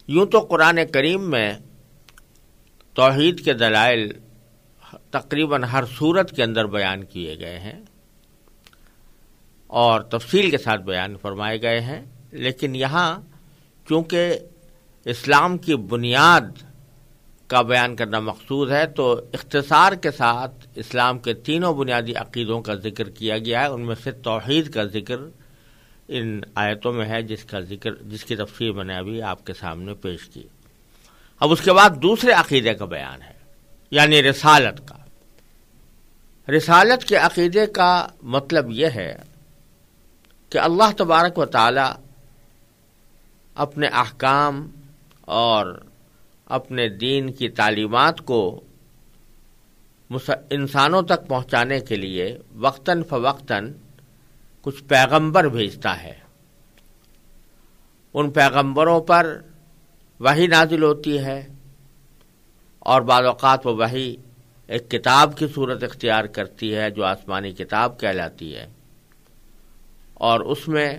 یوں تو قرآن کریم میں توحید کے دلائل تقریباً ہر صورت کے اندر بیان کیے گئے ہیں اور تفصیل کے ساتھ بیان فرمائے گئے ہیں، لیکن یہاں چونکہ اسلام کی بنیاد کا بیان کرنا مقصود ہے تو اختصار کے ساتھ اسلام کے تینوں بنیادی عقیدوں کا ذکر کیا گیا ہے۔ ان میں سے توحید کا ذکر ان آیتوں میں ہے، جس کی تفصیل میں نے ابھی آپ کے سامنے پیش کی۔ اب اس کے بعد دوسرے عقیدے کا بیان ہے، یعنی رسالت کا۔ رسالت کے عقیدے کا مطلب یہ ہے کہ اللہ تبارک و تعالی اپنے احکام اور اپنے دین کی تعلیمات کو انسانوں تک پہنچانے کے لیے وقتاً فوقتاً کچھ پیغمبر بھیجتا ہے۔ ان پیغمبروں پر وحی نازل ہوتی ہے اور بعض اوقات وہ وحی ایک کتاب کی صورت اختیار کرتی ہے جو آسمانی کتاب کہلاتی ہے، اور اس میں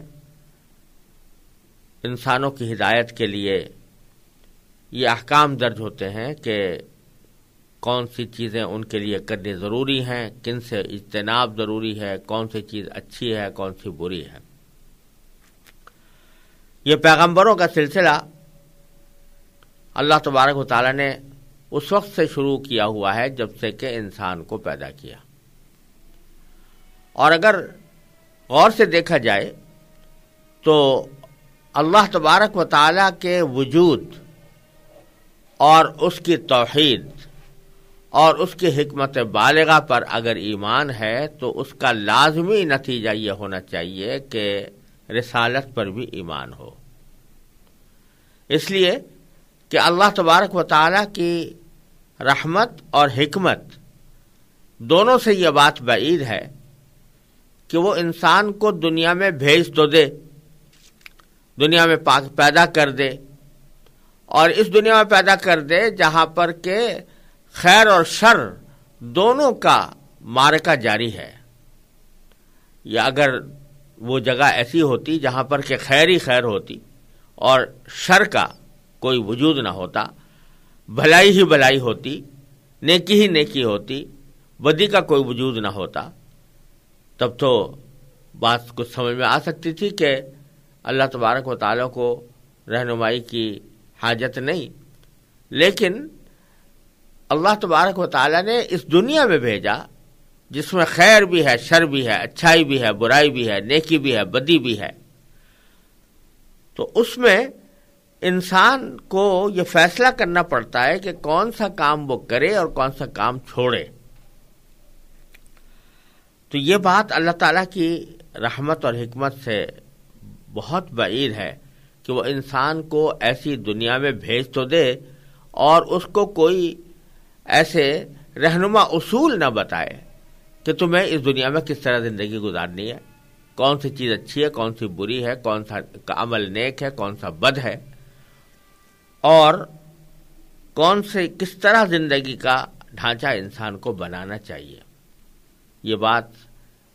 انسانوں کی ہدایت کے لیے یہ احکام درج ہوتے ہیں کہ کون سی چیزیں ان کے لیے کرنی ضروری ہیں، کن سے اجتناب ضروری ہے، کون سی چیز اچھی ہے، کون سی بری ہے۔ یہ پیغمبروں کا سلسلہ اللہ تبارک و تعالی نے اس وقت سے شروع کیا ہوا ہے جب سے کہ انسان کو پیدا کیا، اور اگر غور سے دیکھا جائے تو اللہ تبارک و تعالی کے وجود اور اس کی توحید اور اس کی حکمت بالغہ پر اگر ایمان ہے تو اس کا لازمی نتیجہ یہ ہونا چاہیے کہ رسالت پر بھی ایمان ہو، اس لیے کہ اللہ تبارک و تعالی کی رحمت اور حکمت دونوں سے یہ بات بعید ہے کہ وہ انسان کو دنیا میں بھیج تو دے، دنیا میں پیدا کر دے، اور اس دنیا میں پیدا کر دے جہاں پر کہ خیر اور شر دونوں کا معرکہ جاری ہے، یا اگر وہ جگہ ایسی ہوتی جہاں پر کہ خیر ہی خیر ہوتی اور شر کا کوئی وجود نہ ہوتا، بھلائی ہی بھلائی ہوتی، نیکی ہی نیکی ہوتی، بدی کا کوئی وجود نہ ہوتا، تب تو بات کچھ سمجھ میں آ سکتی تھی کہ اللہ تبارک و تعالیٰ کو رہنمائی کی حاجت نہیں۔ لیکن اللہ تبارک و تعالیٰ نے اس دنیا میں بھیجا جس میں خیر بھی ہے، شر بھی ہے، اچھائی بھی ہے، برائی بھی ہے، نیکی بھی ہے، بدی بھی ہے، تو اس میں انسان کو یہ فیصلہ کرنا پڑتا ہے کہ کون سا کام وہ کرے اور کون سا کام چھوڑے۔ تو یہ بات اللہ تعالیٰ کی رحمت اور حکمت سے بہت بعید ہے کہ وہ انسان کو ایسی دنیا میں بھیج تو دے اور اس کو کوئی ایسے رہنما اصول نہ بتائے کہ تمہیں اس دنیا میں کس طرح زندگی گزارنی ہے، کون سی چیز اچھی ہے، کون سی بری ہے، کون سا عمل نیک ہے، کون سا بد ہے، اور کس طرح زندگی کا ڈھانچہ انسان کو بنانا چاہیے۔ یہ بات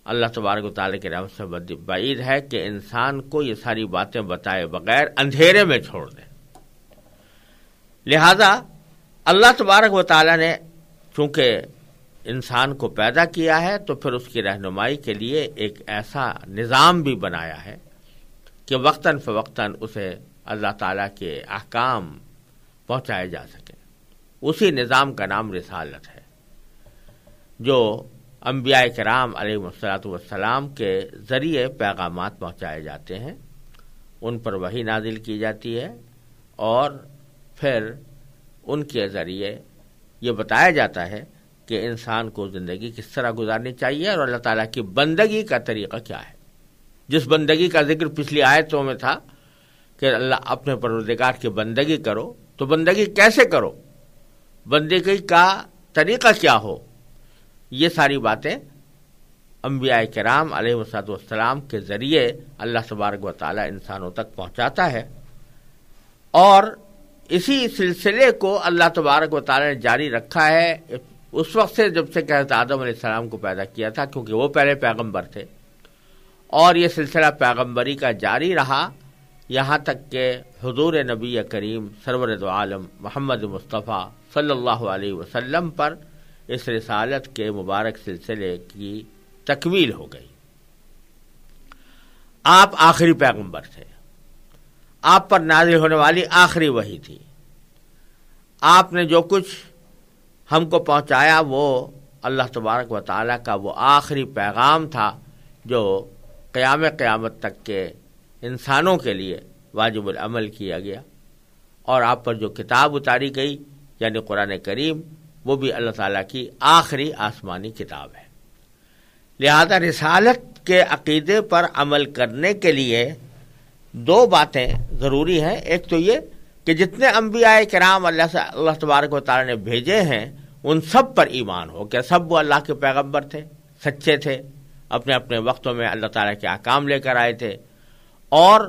اللہ تبارک و تعالیٰ کی رحمت سے بعید ہے کہ انسان کو یہ ساری باتیں بتائے بغیر اندھیرے میں چھوڑ دے۔ لہذا اللہ تبارک و تعالیٰ نے چونکہ انسان کو پیدا کیا ہے تو پھر اس کی رہنمائی کے لیے ایک ایسا نظام بھی بنایا ہے کہ وقتاً فوقتاً اسے اللہ تعالیٰ کے احکام پہنچائے جا سکیں۔ اسی نظام کا نام رسالت ہے، جو انبیاء کرام علیہ السلام کے ذریعے پیغامات پہنچائے جاتے ہیں، ان پر وحی نازل کی جاتی ہے، اور پھر ان کے ذریعے یہ بتایا جاتا ہے کہ انسان کو زندگی کس طرح گزارنی چاہیے اور اللہ تعالیٰ کی بندگی کا طریقہ کیا ہے۔ جس بندگی کا ذکر پچھلی آیتوں میں تھا کہ اللہ اپنے پروردگار کی بندگی کرو، تو بندگی کیسے کرو، بندگی کا طریقہ کیا ہو، یہ ساری باتیں انبیاء کرام علیہ السلام کے ذریعے اللہ تبارک و تعالی انسانوں تک پہنچاتا ہے، اور اسی سلسلے کو اللہ تبارک و تعالی نے جاری رکھا ہے اس وقت سے جب سے کہ حضرت آدم علیہ السلام کو پیدا کیا تھا، کیونکہ وہ پہلے پیغمبر تھے، اور یہ سلسلہ پیغمبری کا جاری رہا یہاں تک کہ حضور نبی کریم سرور دو عالم محمد مصطفیٰ صلی اللہ علیہ وسلم پر اس رسالت کے مبارک سلسلے کی تکمیل ہو گئی۔ آپ آخری پیغمبر تھے، آپ پر نازل ہونے والی آخری وحی تھی، آپ نے جو کچھ ہم کو پہنچایا وہ اللہ تبارک و تعالیٰ کا وہ آخری پیغام تھا جو قیامت تک کے انسانوں کے لیے واجب العمل کیا گیا، اور آپ پر جو کتاب اتاری گئی یعنی قرآن کریم، وہ بھی اللہ تعالیٰ کی آخری آسمانی کتاب ہے۔ لہذا رسالت کے عقیدے پر عمل کرنے کے لیے دو باتیں ضروری ہیں۔ ایک تو یہ کہ جتنے انبیاء کرام اللہ تبارک و تعالیٰ نے بھیجے ہیں ان سب پر ایمان ہو کہ سب وہ اللہ کے پیغمبر تھے، سچے تھے، اپنے اپنے وقتوں میں اللہ تعالیٰ کے احکام لے کر آئے تھے، اور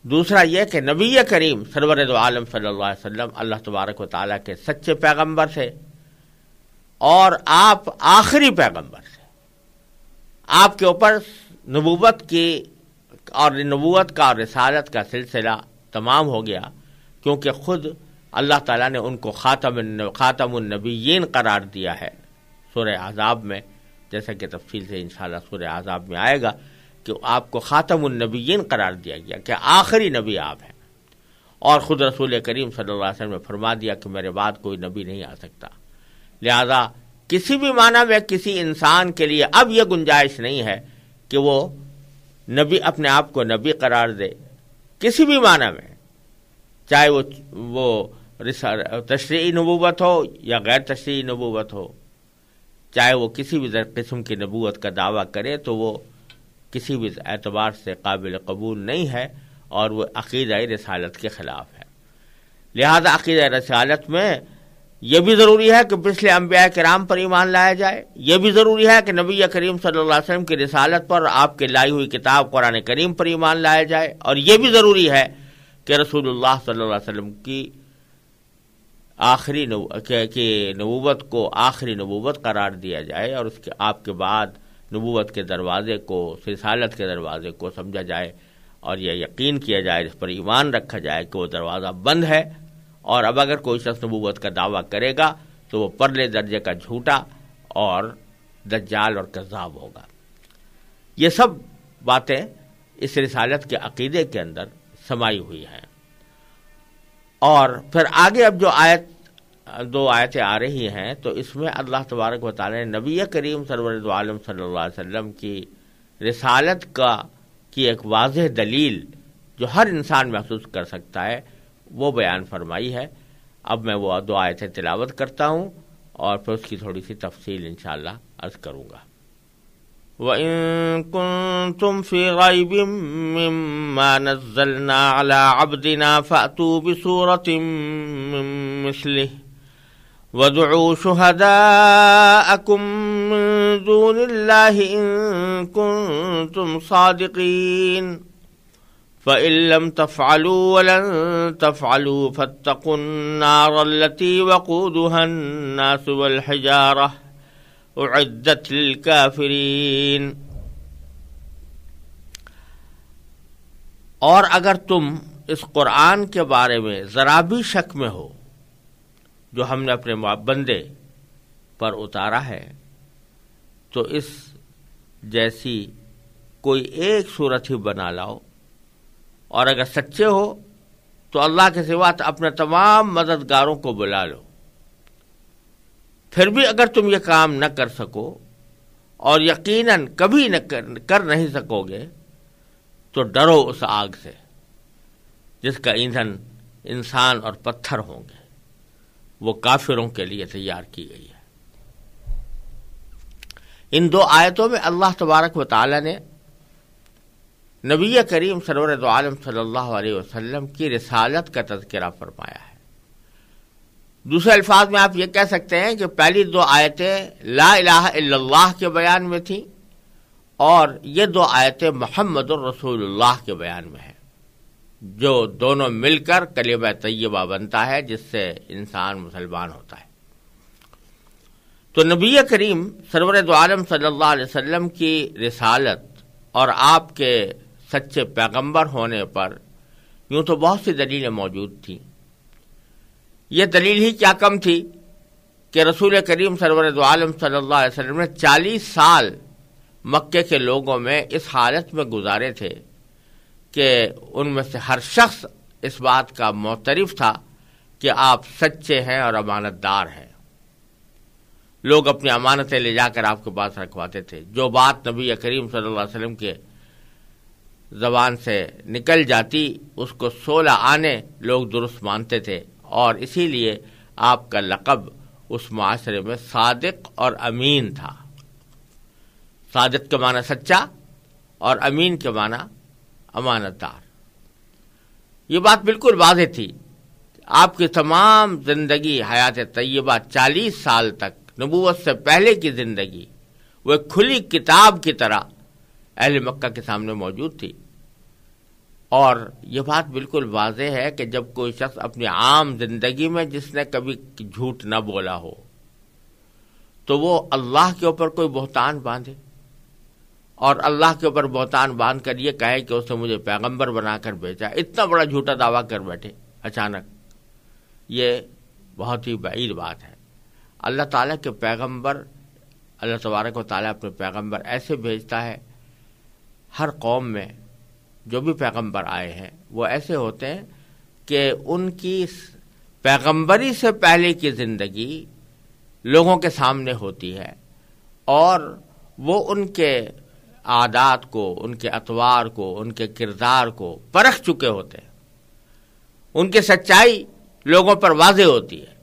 دوسرا یہ کہ نبی کریم سرور دو عالم صلی اللہ علیہ وسلم اللہ تبارک و تعالیٰ کے سچے پیغمبر تھے، اور آپ آخری پیغمبر تھے۔ آپ کے اوپر نبوت کی اور نبوت کا اور رسالت کا سلسلہ تمام ہو گیا، کیونکہ خود اللہ تعالیٰ نے ان کو خاتم النبیین قرار دیا ہے سورہ احزاب میں، جیسا کہ تفصیل سے انشاءاللہ سورہ احزاب میں آئے گا کہ آپ کو خاتم النبیین قرار دیا گیا کہ آخری نبی آپ ہیں، اور خود رسول کریم صلی اللہ علیہ وسلم نے فرما دیا کہ میرے بعد کوئی نبی نہیں آ سکتا۔ لہذا کسی بھی معنی میں کسی انسان کے لیے اب یہ گنجائش نہیں ہے کہ وہ نبی اپنے آپ کو نبی قرار دے، کسی بھی معنی میں، چاہے وہ تشریعی نبوت ہو یا غیر تشریعی نبوت ہو، چاہے وہ کسی بھی قسم کی نبوت کا دعویٰ کرے تو وہ کسی بھی اعتبار سے قابل قبول نہیں ہے، اور وہ عقیدہ رسالت کے خلاف ہے۔ لہذا عقیدہ رسالت میں یہ بھی ضروری ہے کہ پچھلے انبیاء کرام پر ایمان لایا جائے، یہ بھی ضروری ہے کہ نبی کریم صلی اللہ علیہ وسلم کی رسالت پر، آپ کے لائی ہوئی کتاب قرآن کریم پر ایمان لایا جائے، اور یہ بھی ضروری ہے کہ رسول اللہ صلی اللہ علیہ وسلم کی نبوت کو آخری نبوت قرار دیا جائے، اور اس کے آپ کے بعد نبوت کے دروازے کو، رسالت کے دروازے کو سمجھا جائے، اور یہ یقین کیا جائے، اس پر ایمان رکھا جائے کہ وہ دروازہ بند ہے، اور اب اگر کوئی شخص نبوت کا دعویٰ کرے گا تو وہ پرلے درجے کا جھوٹا اور دجال اور کذاب ہوگا۔ یہ سب باتیں اس رسالت کے عقیدے کے اندر سمائی ہوئی ہیں۔ اور پھر آگے اب جو دو آیتیں آ رہی ہیں تو اس میں اللہ تبارک و تعالی نے نبی کریم سرور دو عالم صلی اللہ علیہ وسلم کی رسالت کی ایک واضح دلیل جو ہر انسان محسوس کر سکتا ہے وہ بیان فرمائی ہے۔ اب میں وہ دو آیتیں تلاوت کرتا ہوں اور پھر اس کی تھوڑی سی تفصیل انشاءاللہ عرض کروں گا۔ وَإِن كُنتُمْ فِي رَيْبٍ مِّمَّا نَزَّلْنَا عَلَىٰ عَبْدِنَا فَأْتُوا بِسُورَةٍ مِّن مِّثْلِهِ وَادْعُوا شُهَدَاءَكُم مِّن دُونِ اللَّهِ إِن كُنتُمْ صَادِقِينَ فَإِن لَّمْ تَفْعَلُوا وَلَن تَفْعَلُوا فَاتَّقُوا النَّارَ الَّتِي وَقُودُهَا النَّاسُ وَالْحِجَارَةُ اعدت للکافرین۔ اور اگر تم اس قرآن کے بارے میں ذرا بھی شک میں ہو جو ہم نے اپنے بندے پر اتارا ہے تو اس جیسی کوئی ایک صورت ہی بنا لاؤ، اور اگر سچے ہو تو اللہ کے سوا اپنے تمام مددگاروں کو بلا لو۔ پھر بھی اگر تم یہ کام نہ کر سکو اور یقیناً کبھی نہ کر نہیں سکو گے تو ڈرو اس آگ سے جس کا ایندھن انسان اور پتھر ہوں گے، وہ کافروں کے لیے تیار کی گئی ہے۔ ان دو آیتوں میں اللہ تبارک و تعالی نے نبی کریم سرور دو عالم صلی اللہ علیہ وسلم کی رسالت کا تذکرہ فرمایا ہے۔ دوسرے الفاظ میں آپ یہ کہہ سکتے ہیں کہ پہلی دو آیتیں لا الہ الا اللہ کے بیان میں تھیں، اور یہ دو آیتیں محمد الرسول اللہ کے بیان میں ہیں، جو دونوں مل کر کلمہ طیبہ بنتا ہے جس سے انسان مسلمان ہوتا ہے۔ تو نبی کریم سرور دو عالم صلی اللہ علیہ وسلم کی رسالت اور آپ کے سچے پیغمبر ہونے پر یوں تو بہت سی دلیلیں موجود تھیں. یہ دلیل ہی کیا کم تھی کہ رسول کریم سرور دو عالم صلی اللہ علیہ وسلم نے 40 سال مکے کے لوگوں میں اس حالت میں گزارے تھے کہ ان میں سے ہر شخص اس بات کا معترف تھا کہ آپ سچے ہیں اور امانت دار ہیں. لوگ اپنی امانتیں لے جا کر آپ کے پاس رکھواتے تھے. جو بات نبی کریم صلی اللہ علیہ وسلم کے زبان سے نکل جاتی اس کو 16 آنے لوگ درست مانتے تھے، اور اسی لیے آپ کا لقب اس معاشرے میں صادق اور امین تھا. صادق کے معنی سچا اور امین کے معنی امانت دار. یہ بات بالکل واضح تھی. آپ کی تمام زندگی حیات طیبہ 40 سال تک نبوت سے پہلے کی زندگی وہ ایک کھلی کتاب کی طرح اہل مکہ کے سامنے موجود تھی. اور یہ بات بالکل واضح ہے کہ جب کوئی شخص اپنی عام زندگی میں جس نے کبھی جھوٹ نہ بولا ہو تو وہ اللہ کے اوپر کوئی بہتان باندھے اور اللہ کے اوپر بہتان باندھ کر یہ کہے کہ اس نے مجھے پیغمبر بنا کر بھیجا، اتنا بڑا جھوٹا دعویٰ کر بیٹھے اچانک، یہ بہت ہی بعید بات ہے. اللہ تعالیٰ کے پیغمبر، اللہ تبارک و تعالیٰ اپنے پیغمبر ایسے بھیجتا ہے. ہر قوم میں جو بھی پیغمبر آئے ہیں وہ ایسے ہوتے ہیں کہ ان کی پیغمبری سے پہلے کی زندگی لوگوں کے سامنے ہوتی ہے اور وہ ان کے عادات کو، ان کے اطوار کو، ان کے کردار کو پرکھ چکے ہوتے ہیں. ان کی سچائی لوگوں پر واضح ہوتی ہے.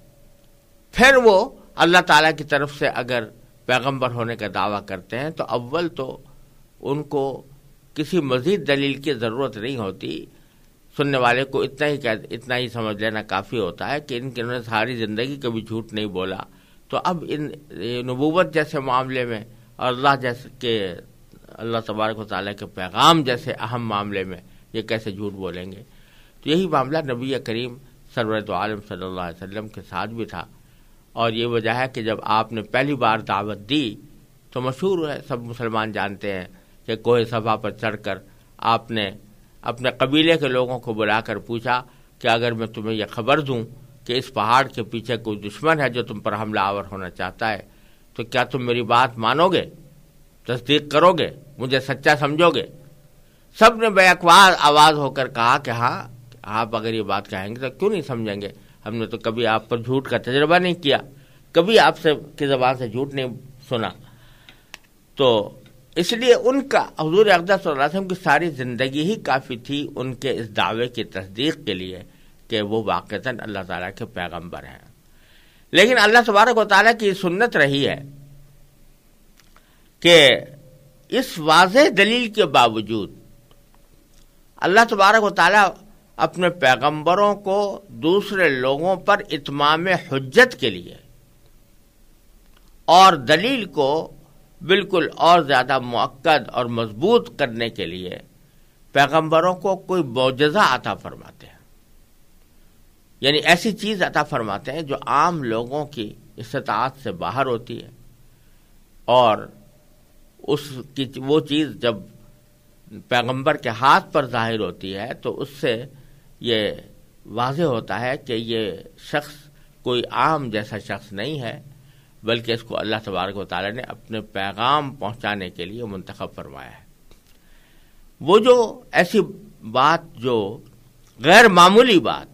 پھر وہ اللہ تعالیٰ کی طرف سے اگر پیغمبر ہونے کا دعویٰ کرتے ہیں تو اول تو ان کو کسی مزید دلیل کی ضرورت نہیں ہوتی. سننے والے کو اتنا ہی سمجھ لینا کافی ہوتا ہے کہ انہوں نے ساری زندگی کبھی جھوٹ نہیں بولا، تو اب ان نبوت جیسے معاملے میں اور اللہ تبارک و تعالیٰ کے پیغام جیسے اہم معاملے میں یہ کیسے جھوٹ بولیں گے. تو یہی معاملہ نبی کریم سرور دو عالم صلی اللہ علیہ وسلم کے ساتھ بھی تھا. اور یہ وجہ ہے کہ جب آپ نے پہلی بار دعوت دی تو مشہور ہے، سب مسلمان جانتے ہیں کہ کوہ صفا پر چڑھ کر آپ نے اپنے قبیلے کے لوگوں کو بلا کر پوچھا کہ اگر میں تمہیں یہ خبر دوں کہ اس پہاڑ کے پیچھے کوئی دشمن ہے جو تم پر حملہ آور ہونا چاہتا ہے تو کیا تم میری بات مانو گے، تصدیق کرو گے، مجھے سچا سمجھو گے؟ سب نے بے اقوال آواز ہو کر کہا کہ ہاں، آپ اگر یہ بات کہیں گے تو کیوں نہیں سمجھیں گے، ہم نے تو کبھی آپ پر جھوٹ کا تجربہ نہیں کیا، کبھی آپ سے کی زبان سے جھوٹ نہیں سنا. تو اس لیے ان کا حضور اقدس صلی اللہ علیہ وسلم کی ساری زندگی ہی کافی تھی ان کے اس دعوے کی تصدیق کے لیے کہ وہ واقعتاً اللہ تعالیٰ کے پیغمبر ہیں. لیکن اللہ تبارک و تعالیٰ کی سنت رہی ہے کہ اس واضح دلیل کے باوجود اللہ تبارک و تعالیٰ اپنے پیغمبروں کو دوسرے لوگوں پر اتمام حجت کے لیے اور دلیل کو بالکل اور زیادہ مؤکد اور مضبوط کرنے کے لیے پیغمبروں کو کوئی معجزہ عطا فرماتے ہیں. یعنی ایسی چیز عطا فرماتے ہیں جو عام لوگوں کی استطاعت سے باہر ہوتی ہے، اور وہ چیز جب پیغمبر کے ہاتھ پر ظاہر ہوتی ہے تو اس سے یہ واضح ہوتا ہے کہ یہ شخص کوئی عام جیسا شخص نہیں ہے، بلکہ اس کو اللہ تبارک و تعالیٰ نے اپنے پیغام پہنچانے کے لیے منتخب فرمایا ہے. وہ جو ایسی بات جو غیر معمولی بات،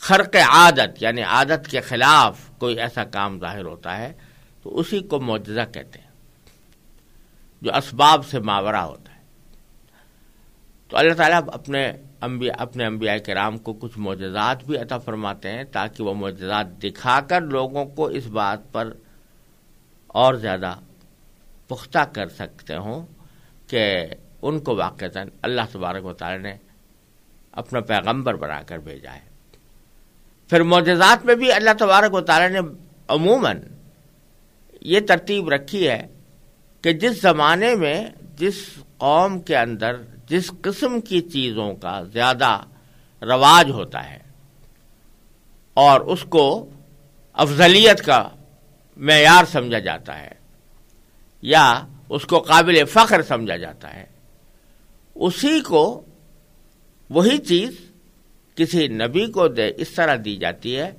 خرق عادت یعنی عادت کے خلاف کوئی ایسا کام ظاہر ہوتا ہے تو اسی کو معجزہ کہتے ہیں، جو اسباب سے ماورا ہوتا ہے. تو اللہ تعالیٰ اپنے انبیاء کرام کو کچھ معجزات بھی عطا فرماتے ہیں تاکہ وہ معجزات دکھا کر لوگوں کو اس بات پر اور زیادہ پختہ کر سکتے ہوں کہ ان کو واقعتاً اللہ تبارک و تعالیٰ نے اپنا پیغمبر بنا کر بھیجا ہے. پھر معجزات میں بھی اللہ تبارک و تعالیٰ نے عموماً یہ ترتیب رکھی ہے کہ جس زمانے میں جس قوم کے اندر جس قسم کی چیزوں کا زیادہ رواج ہوتا ہے اور اس کو افضلیت کا معیار سمجھا جاتا ہے یا اس کو قابل فخر سمجھا جاتا ہے، اسی کو وہی چیز کسی نبی کو اس طرح دی جاتی ہے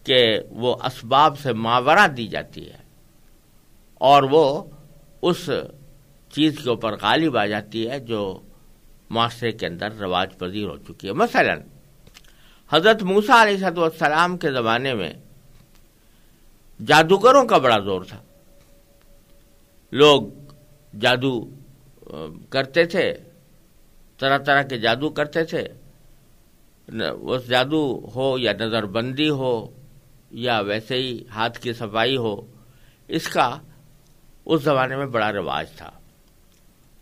کہ وہ اسباب سے ماورا دی جاتی ہے اور وہ اس چیز کے اوپر غالب آ جاتی ہے جو معاشرے کے اندر رواج پذیر ہو چکی ہے۔ مثلا حضرت موسیٰ علیہ السلام کے زمانے میں جادوگروں کا بڑا زور تھا، لوگ جادو کرتے تھے، طرح طرح کے جادو کرتے تھے، اس جادو ہو یا نظر بندی ہو یا ویسے ہی ہاتھ کی صفائی ہو، اس کا اس زمانے میں بڑا رواج تھا،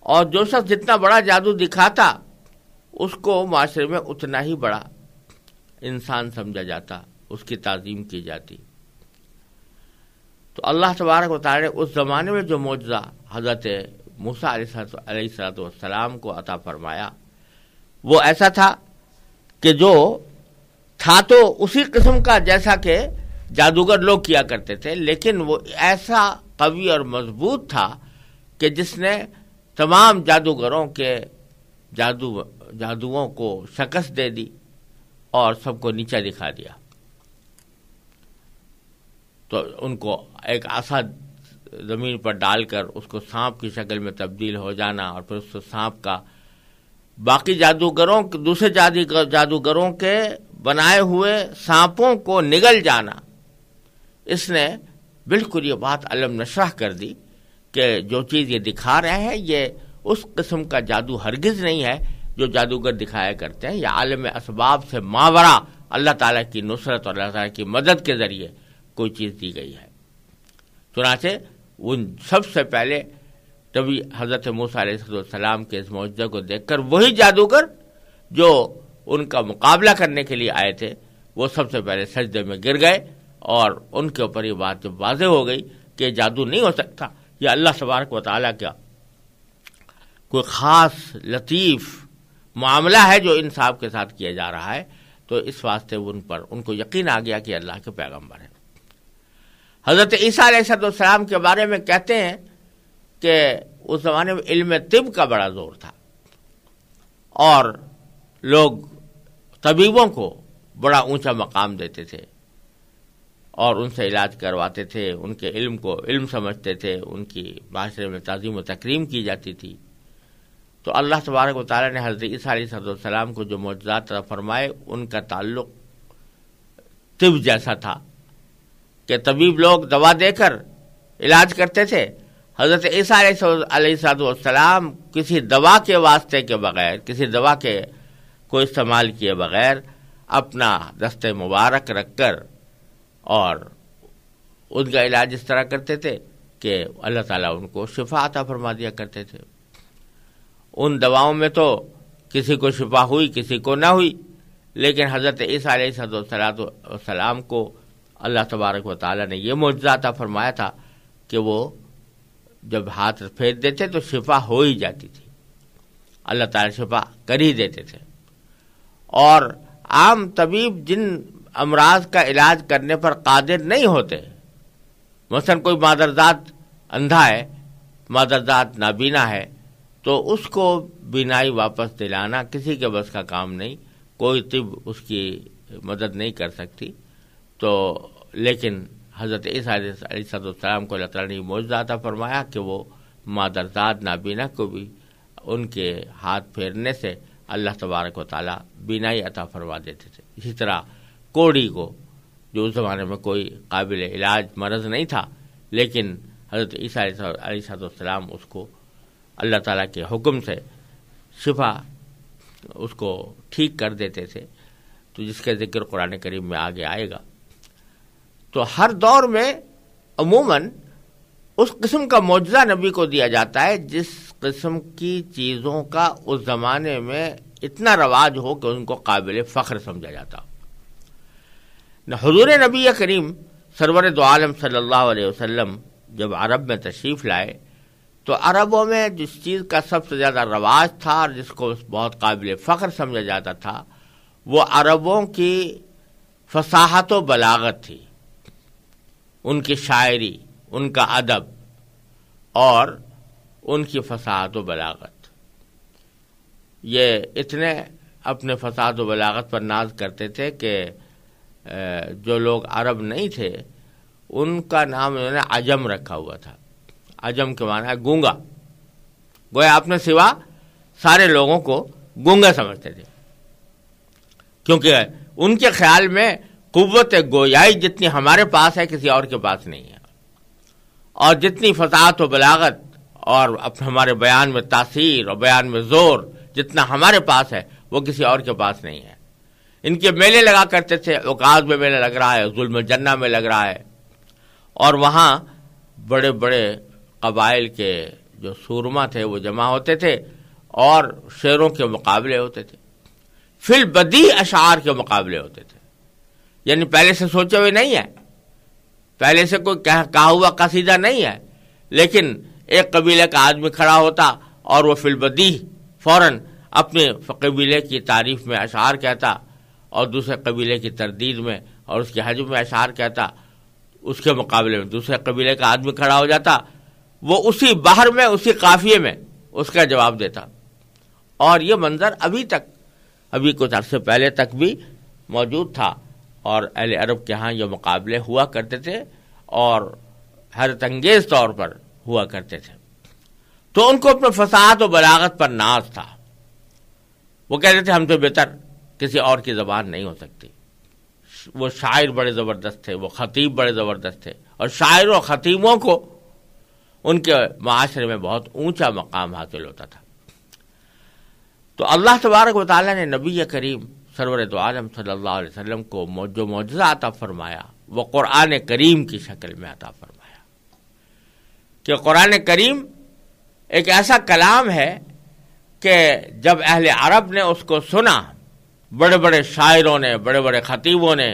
اور جو شخص جتنا بڑا جادو دکھاتا اس کو معاشرے میں اتنا ہی بڑا انسان سمجھا جاتا، اس کی تعظیم کی جاتی۔ تو اللہ تبارک و تعالی نے اس زمانے میں جو معجزہ حضرت موسیٰ علیہ السلام کو عطا فرمایا وہ ایسا تھا کہ جو تھا تو اسی قسم کا جیسا کہ جادوگر لوگ کیا کرتے تھے، لیکن وہ ایسا قوی اور مضبوط تھا کہ جس نے تمام جادوگروں کے جادوؤں کو شکست دے دی اور سب کو نیچا دکھا دیا۔ تو ان کو ایک عصا زمین پر ڈال کر اس کو سانپ کی شکل میں تبدیل ہو جانا اور پھر اس سانپ کا باقی دوسرے جادوگروں کے بنائے ہوئے سانپوں کو نگل جانا، اس نے بالکل یہ بات علم نشرح کر دی کہ جو چیز یہ دکھا رہے ہیں یہ اس قسم کا جادو ہرگز نہیں ہے جو جادوگر دکھایا کرتے ہیں، یا عالم اسباب سے ماورا اللہ تعالیٰ کی نصرت اور اللہ تعالیٰ کی مدد کے ذریعے کوئی چیز دی گئی ہے۔ چنانچہ ان سب سے پہلے نبی حضرت موسیٰ علیہ السلام کے اس معجزے کو دیکھ کر وہی جادوگر جو ان کا مقابلہ کرنے کے لیے آئے تھے وہ سب سے پہلے سجدے میں گر گئے، اور ان کے اوپر یہ بات جب واضح ہو گئی کہ جادو نہیں ہو سکتا، یہ اللہ تبارک و تعالیٰ کا کوئی خاص لطیف معاملہ ہے جو انصاف کے ساتھ کیا جا رہا ہے، تو اس واسطے ان کو یقین آ گیا کہ اللہ کے پیغمبر ہیں۔ حضرت عیسیٰ علیہ السلام کے بارے میں کہتے ہیں کہ اس زمانے میں علم طب کا بڑا زور تھا اور لوگ طبیبوں کو بڑا اونچا مقام دیتے تھے اور ان سے علاج کرواتے تھے، ان کے علم کو علم سمجھتے تھے، ان کی معاشرے میں تعظیم و تکریم کی جاتی تھی۔ تو اللہ تبارک و تعالیٰ نے حضرت عیسیٰ علیہ السلام کو جو معجزات عطا فرمائے ان کا تعلق طب جیسا تھا کہ طبیب لوگ دوا دے کر علاج کرتے تھے، حضرت عیسیٰ علیہ السلام کسی دوا کے واسطے کے بغیر، کسی دوا کے کو استعمال کیے بغیر اپنا دست مبارک رکھ کر اور ان کا علاج اس طرح کرتے تھے کہ اللہ تعالیٰ ان کو شفا عطا فرما دیا کرتے تھے۔ ان دواؤں میں تو کسی کو شفا ہوئی کسی کو نہ ہوئی، لیکن حضرت عیسیٰ علیہ السلام کو اللہ تبارک و تعالیٰ نے یہ معجزہ عطا فرمایا تھا کہ وہ جب ہاتھ پھیر دیتے تو شفا ہو ہی جاتی تھی، اللہ تعالیٰ شفا کر ہی دیتے تھے۔ اور عام طبیب جن امراض کا علاج کرنے پر قادر نہیں ہوتے، مثلا کوئی مادرزاد اندھا ہے، مادرزاد نابینا ہے، تو اس کو بینائی واپس دلانا کسی کے بس کا کام نہیں، کوئی طب اس کی مدد نہیں کر سکتی۔ تو لیکن حضرت عیسیٰ علیہ السلام کو اللہ تعالیٰ نے معجزہ عطا فرمایا کہ وہ مادرزاد نابینا کو بھی ان کے ہاتھ پھیرنے سے اللہ تبارک و تعالیٰ بینائی عطا فرما دیتے تھے۔ اسی طرح کوڑی کو، جو اس زمانے میں کوئی قابل علاج مرض نہیں تھا، لیکن حضرت عیسیٰ علیہ السلام اس کو اللہ تعالیٰ کے حکم سے شفا اس کو ٹھیک کر دیتے تھے، تو جس کا ذکر قرآن کریم میں آگے آئے گا۔ تو ہر دور میں عموماً اس قسم کا معجزہ نبی کو دیا جاتا ہے جس قسم کی چیزوں کا اس زمانے میں اتنا رواج ہو کہ ان کو قابل فخر سمجھا جاتا ہو۔ حضور نبی کریم سرور دو عالم صلی اللہ علیہ وسلم جب عرب میں تشریف لائے تو عربوں میں جس چیز کا سب سے زیادہ رواج تھا اور جس کو بہت قابل فخر سمجھا جاتا تھا وہ عربوں کی فصاحت و بلاغت تھی، ان کی شاعری، ان کا ادب اور ان کی فصاحت و بلاغت۔ یہ اتنے اپنے فساد و بلاغت پر ناز کرتے تھے کہ جو لوگ عرب نہیں تھے ان کا نام انہوں نے عجم رکھا ہوا تھا. عجم کے معنی ہے گونگا. گویا اپنے سوا سارے لوگوں کو گونگا سمجھتے تھے، کیونکہ ان کے خیال میں قوت گویائی جتنی ہمارے پاس ہے کسی اور کے پاس نہیں ہے، اور جتنی فصاحت و بلاغت اور ہمارے بیان میں تاثیر اور بیان میں زور جتنا ہمارے پاس ہے وہ کسی اور کے پاس نہیں ہے. ان کے میلے لگا کرتے تھے، عکاظ میں میلہ لگ رہا ہے، ظلم الجنہ میں لگ رہا ہے، اور وہاں بڑے بڑے قبائل کے جو سورما تھے وہ جمع ہوتے تھے اور شعروں کے مقابلے ہوتے تھے، فی البدیع اشعار کے مقابلے ہوتے تھے. یعنی پہلے سے سوچے ہوئے نہیں ہے، پہلے سے کوئی کہا ہوا قصیدہ نہیں ہے، لیکن ایک قبیلے کا آدمی کھڑا ہوتا اور وہ فی البدیع فوراً اپنے قبیلے کی تعریف میں اشعار کہتا اور دوسرے قبیلے کی تردید میں اور اس کے حجم میں اشعار کہتا. اس کے مقابلے میں دوسرے قبیلے کا آدمی کھڑا ہو جاتا، وہ اسی بحر میں اسی قافیے میں اس کا جواب دیتا. اور یہ منظر ابھی کچھ عرصے پہلے تک بھی موجود تھا، اور اہل عرب کے ہاں یہ مقابلے ہوا کرتے تھے اور حیرت انگیز طور پر ہوا کرتے تھے. تو ان کو اپنے فصاحت و بلاغت پر ناز تھا. وہ کہتے تھے ہم سے بہتر کسی اور کی زبان نہیں ہو سکتی. وہ شاعر بڑے زبردست تھے، وہ خطیب بڑے زبردست تھے، اور شاعروں اور خطیبوں کو ان کے معاشرے میں بہت اونچا مقام حاصل ہوتا تھا. تو اللہ تبارک و تعالیٰ نے نبی کریم سرور دو عالم صلی اللہ علیہ وسلم کو جو معجزہ عطا فرمایا وہ قرآن کریم کی شکل میں عطا فرمایا. کہ قرآن کریم ایک ایسا کلام ہے کہ جب اہل عرب نے اس کو سنا، بڑے بڑے شاعروں نے، بڑے بڑے خطیبوں نے،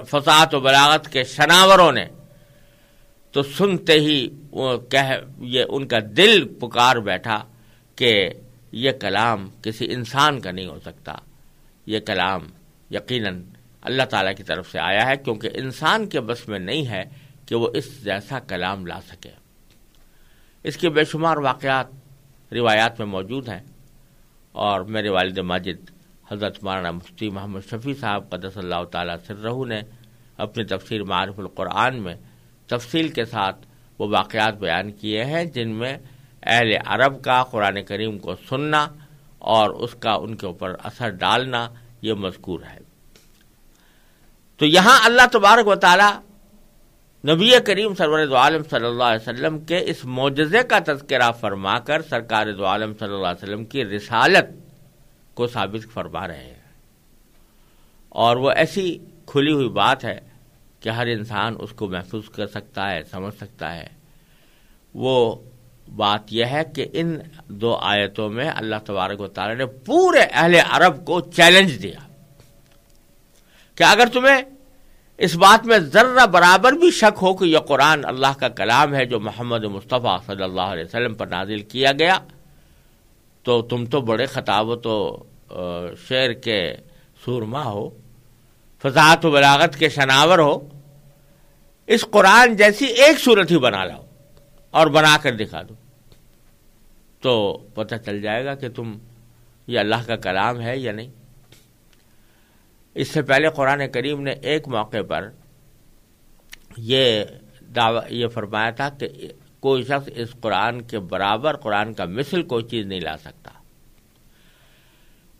فصاحت و بلاغت کے شناوروں نے، تو سنتے ہی یہ ان کا دل پکار بیٹھا کہ یہ کلام کسی انسان کا نہیں ہو سکتا. یہ کلام یقیناً اللہ تعالیٰ کی طرف سے آیا ہے، کیونکہ انسان کے بس میں نہیں ہے کہ وہ اس جیسا کلام لا سکے. اس کے بے شمار واقعات روایات میں موجود ہیں، اور میرے والد ماجد حضرت مولانا مفتی محمد شفیع صاحب قدس اللہ تعالیٰ سرہ نے اپنی تفسیر معارف القرآن میں تفصیل کے ساتھ وہ واقعات بیان کیے ہیں جن میں اہل عرب کا قرآن کریم کو سننا اور اس کا ان کے اوپر اثر ڈالنا یہ مذکور ہے. تو یہاں اللہ تبارک و تعالی نبی کریم سرور دو عالم صلی اللہ علیہ وسلم کے اس معجزے کا تذکرہ فرما کر سرکار دو عالم صلی اللہ علیہ وسلم کی رسالت کو ثابت فرما رہے ہیں. اور وہ ایسی کھلی ہوئی بات ہے کہ ہر انسان اس کو محسوس کر سکتا ہے، سمجھ سکتا ہے. وہ بات یہ ہے کہ ان دو آیتوں میں اللہ تبارک و تعالی نے پورے اہل عرب کو چیلنج دیا کہ اگر تمہیں اس بات میں ذرہ برابر بھی شک ہو کہ یہ قرآن اللہ کا کلام ہے جو محمد مصطفیٰ صلی اللہ علیہ وسلم پر نازل کیا گیا، تو تم تو بڑے خطابت و شعر کے سورما ہو، فصاحت و بلاغت کے شناور ہو، اس قرآن جیسی ایک صورت ہی بنا لاؤ اور بنا کر دکھا دو، تو پتہ چل جائے گا کہ تم یہ اللہ کا کلام ہے یا نہیں. اس سے پہلے قرآن کریم نے ایک موقع پر یہ فرمایا تھا کہ کوئی شخص اس قرآن کے برابر، قرآن کا مثل کوئی چیز نہیں لا سکتا.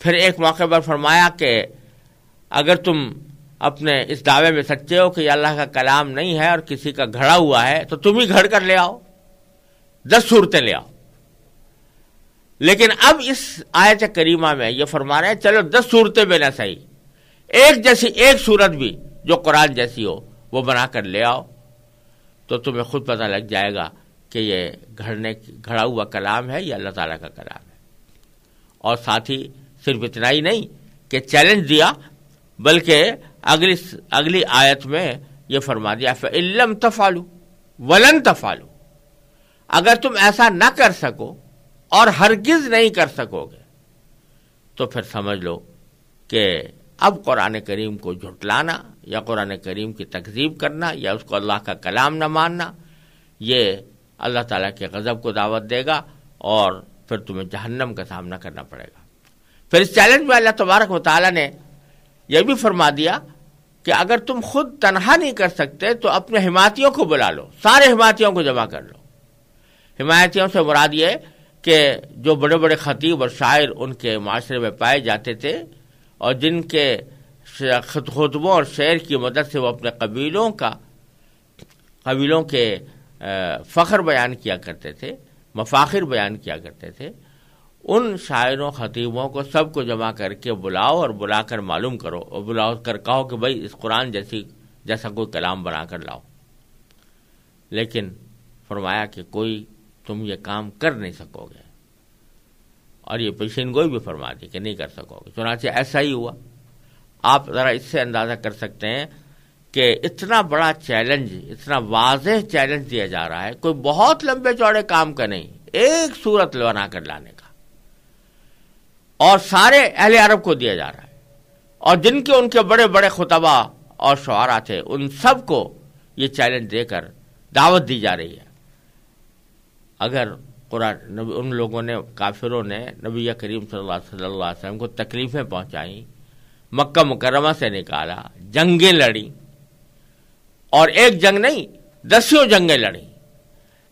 پھر ایک موقع پر فرمایا کہ اگر تم اپنے اس دعوے میں سچے ہو کہ یہ اللہ کا کلام نہیں ہے اور کسی کا گھڑا ہوا ہے تو تم ہی گھڑ کر لے آؤ، 10 صورتیں لے آؤ. لیکن اب اس آیت کریمہ میں یہ فرما رہے ہیں چلو 10 صورتیں بھی نہ صحیح، ایک جیسی ایک صورت بھی جو قرآن جیسی ہو وہ بنا کر لے آؤ، تو تمہیں خود پتہ لگ جائے گا کہ یہ گھڑا ہوا کلام ہے یا اللہ تعالیٰ کا کلام ہے. اور ساتھ ہی صرف اتنا ہی نہیں کہ چیلنج دیا، بلکہ اگلی آیت میں یہ فرما دیا فَإِن لَّمْ تَفْعَلُوا وَلَن تَفْعَلُوا، اگر تم ایسا نہ کر سکو اور ہرگز نہیں کر سکو گے تو پھر سمجھ لو کہ اب قرآن کریم کو جھٹلانا یا قرآن کریم کی تکذیب کرنا یا اس کو اللہ کا کلام نہ ماننا یہ اللہ تعالیٰ کے غضب کو دعوت دے گا اور پھر تمہیں جہنم کا سامنا کرنا پڑے گا. پھر اس چیلنج میں اللہ تبارک و تعالیٰ نے یہ بھی فرما دیا کہ اگر تم خود تنہا نہیں کر سکتے تو اپنے حمایتیوں کو بلا لو، سارے حمایتیوں کو جمع کر لو۔ حمایتیوں سے مراد یہ کہ جو بڑے بڑے خطیب اور شاعر ان کے معاشرے میں پائے جاتے تھے اور جن کے خطبوں اور شعر کی مدد سے وہ اپنے قبیلوں کے فخر بیان کیا کرتے تھے، مفاخر بیان کیا کرتے تھے، ان شاعروں خطیبوں کو سب کو جمع کر کے بلاؤ اور بلا کر معلوم کرو اور بلاؤ کر کہو کہ بھائی اس قرآن جیسا کوئی کلام بنا کر لاؤ۔ لیکن فرمایا کہ کوئی تم یہ کام کر نہیں سکو گے، اور یہ پیشین گوئی بھی فرما دی کہ نہیں کر سکو گے۔ چنانچہ ایسا ہی ہوا۔ آپ ذرا اس سے اندازہ کر سکتے ہیں کہ اتنا بڑا چیلنج، اتنا واضح چیلنج دیا جا رہا ہے، کوئی بہت لمبے چوڑے کام کا نہیں، ایک سورت بنا کر لانے کا، اور سارے اہل عرب کو دیا جا رہا ہے، اور جن کے ان کے بڑے بڑے خطبہ اور شعراء تھے ان سب کو یہ چیلنج دے کر دعوت دی جا رہی ہے۔ اگر قرآن ان لوگوں نے، کافروں نے نبی کریم صلی اللہ علیہ وسلم کو تکلیفیں پہنچائیں، مکہ مکرمہ سے نکالا، جنگیں لڑی، اور ایک جنگ نہیں 10 جنگیں لڑیں،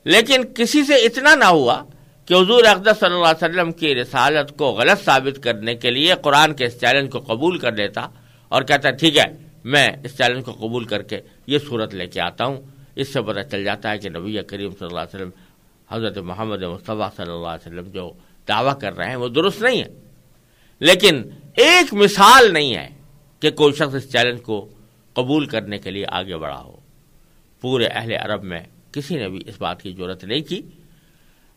لیکن کسی سے اتنا نہ ہوا کہ حضور اقدس صلی اللہ علیہ وسلم کی رسالت کو غلط ثابت کرنے کے لیے قرآن کے اس چیلنج کو قبول کر لیتا اور کہتا ٹھیک ہے میں اس چیلنج کو قبول کر کے یہ صورت لے کے آتا ہوں۔ اس سے پتہ چل جاتا ہے کہ نبی کریم صلی اللہ علیہ وسلم، حضرت محمد مصطفیٰ صلی اللہ علیہ وسلم جو دعویٰ کر رہے ہیں وہ درست نہیں ہے۔ لیکن ایک مثال نہیں ہے کہ کوئی شخص اس چیلنج کو قبول کرنے کے لیے آگے بڑھا ہو۔ پورے اہل عرب میں کسی نے بھی اس بات کی جرات نہیں کی۔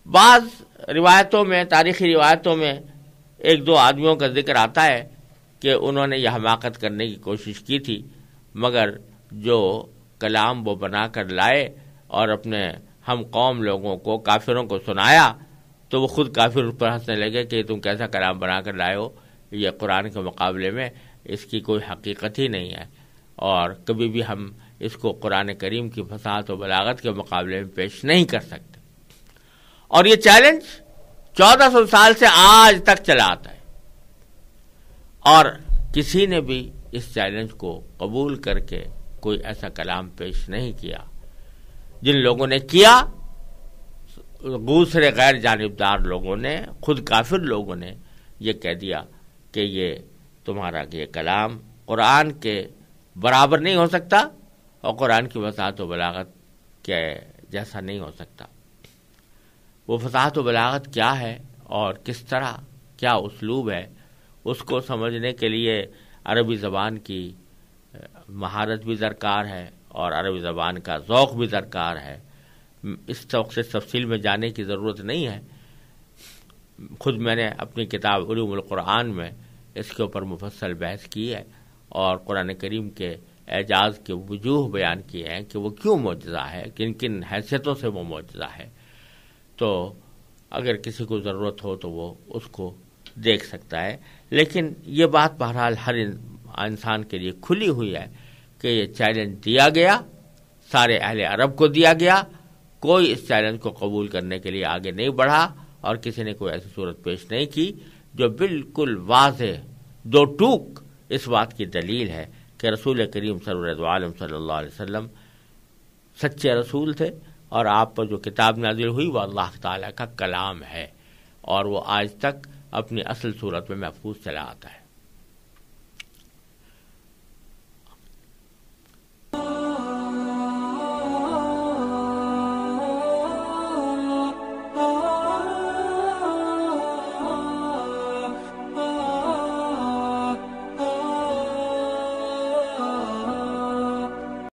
بعض روایتوں میں، تاریخی روایتوں میں، ایک دو آدمیوں کا ذکر آتا ہے کہ انہوں نے یہ حماقت کرنے کی کوشش کی تھی، مگر جو کلام وہ بنا کر لائے اور اپنے ہم قوم لوگوں کو، کافروں کو سنایا تو وہ خود کافر اس پر ہنسنے لگے کہ تم کیسا کلام بنا کر لائے ہو، یہ قرآن کے مقابلے میں اس کی کوئی حقیقت ہی نہیں ہے، اور کبھی بھی ہم اس کو قرآن کریم کی فصاحت و بلاغت کے مقابلے میں پیش نہیں کر سکتے۔ اور یہ چیلنج 1400 سال سے آج تک چلا آتا ہے، اور کسی نے بھی اس چیلنج کو قبول کر کے کوئی ایسا کلام پیش نہیں کیا۔ جن لوگوں نے کیا، دوسرے غیر جانبدار لوگوں نے، خود کافر لوگوں نے یہ کہہ دیا کہ یہ تمہارا یہ کلام قرآن کے برابر نہیں ہو سکتا اور قرآن کی فصاحت و بلاغت کے جیسا نہیں ہو سکتا۔ وہ فصاحت و بلاغت کیا ہے اور کس طرح، کیا اسلوب ہے، اس کو سمجھنے کے لیے عربی زبان کی مہارت بھی درکار ہے اور عربی زبان کا ذوق بھی درکار ہے۔ اس ذوق سے تفصیل میں جانے کی ضرورت نہیں ہے۔ خود میں نے اپنی کتاب علوم القرآن میں اس کے اوپر مفصل بحث کی ہے اور قرآن کریم کے اعجاز کے وجوہ بیان کیے ہیں کہ وہ کیوں معجزہ ہے، کن کن حیثیتوں سے وہ معجزہ ہے۔ تو اگر کسی کو ضرورت ہو تو وہ اس کو دیکھ سکتا ہے، لیکن یہ بات بہرحال ہر انسان کے لیے کھلی ہوئی ہے کہ یہ چیلنج دیا گیا، سارے اہل عرب کو دیا گیا، کوئی اس چیلنج کو قبول کرنے کے لیے آگے نہیں بڑھا اور کسی نے کوئی ایسی صورت پیش نہیں کی جو بالکل واضح دو ٹوک اس بات کی دلیل ہے کہ رسول کریم سرور عالم صلی اللہ علیہ وسلم سچے رسول تھے اور آپ پر جو کتاب نازل ہوئی وہ اللہ تعالیٰ کا کلام ہے اور وہ آج تک اپنی اصل صورت میں محفوظ چلا آتا ہے۔